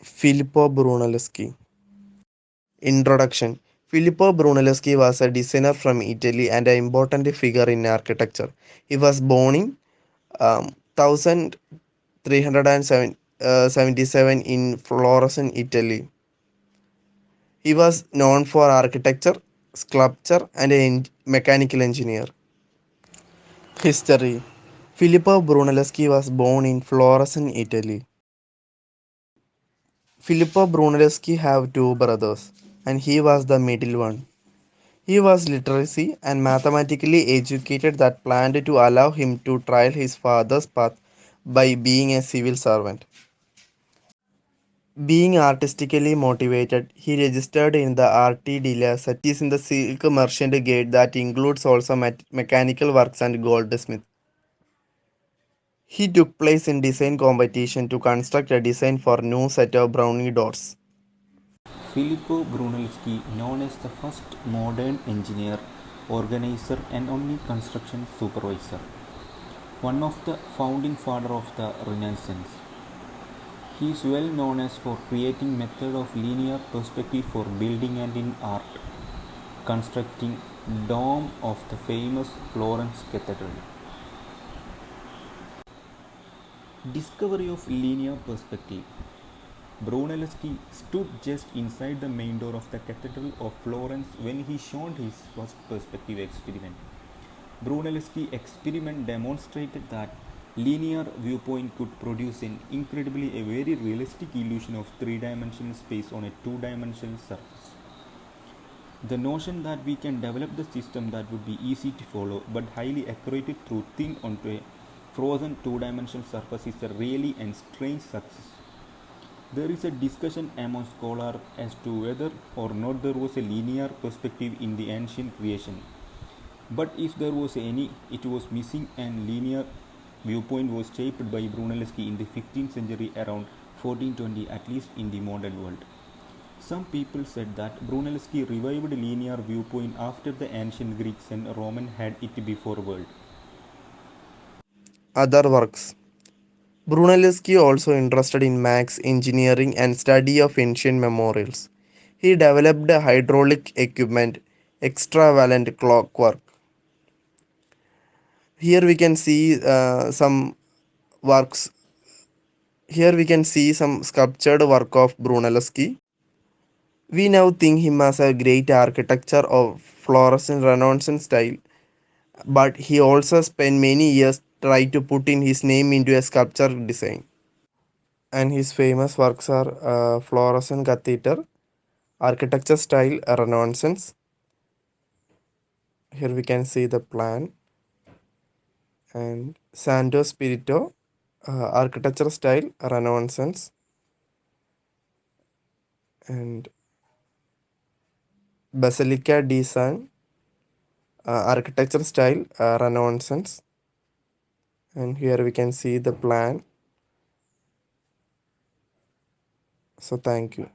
Filippo Brunelleschi. Introduction. Filippo Brunelleschi was a designer from Italy and an important figure in architecture. He was born in 1377 in Florence, Italy. He was known for architecture, sculpture, and a mechanical engineer. History. Filippo Brunelleschi was born in Florence, Italy. Filippo Brunelleschi had two brothers, and he was the middle one. He was literacy and mathematically educated that planned to allow him to try his father's path by being a civil servant. Being artistically motivated, he registered in the Arte della Settis in the Silk Merchant Guild that includes also mechanical works and goldsmith. He took place in design competition to construct a design for new set of brownie doors. Filippo Brunelleschi, known as the first modern engineer, organizer, and only construction supervisor, one of the founding father of the Renaissance. He is well known as for creating method of linear perspective for building and in art, constructing dome of the famous Florence Cathedral. Discovery of linear perspective. Brunelleschi stood just inside the main door of the Cathedral of Florence when he showed his first perspective experiment. Brunelleschi experiment demonstrated that linear viewpoint could produce an incredibly a very realistic illusion of three-dimensional space on a two-dimensional surface. The notion that we can develop the system that would be easy to follow but highly accurate through thin onto a frozen two-dimensional surface is a really and strange success. There is a discussion among scholars as to whether or not there was a linear perspective in the ancient creation. But if there was any, it was missing, and linear viewpoint was shaped by Brunelleschi in the 15th century around 1420, at least in the modern world. Some people said that Brunelleschi revived linear viewpoint after the ancient Greeks and Romans had it before world. Other works. Brunelleschi also interested in maths, engineering, and study of ancient memorials. He developed hydraulic equipment, extravalent clockwork. Here we can see some works. Here we can see some sculptured work of Brunelleschi. We now think him as a great architecture of Florence Renaissance style, but he also spent many years trying to put in his name into a sculpture design. And his famous works are Florence Cathedral, architecture style Renaissance. Here we can see the plan, and Santo Spirito, architecture style Renaissance, and Basilica di San, architecture style Renaissance. And here we can see the plan. So thank you.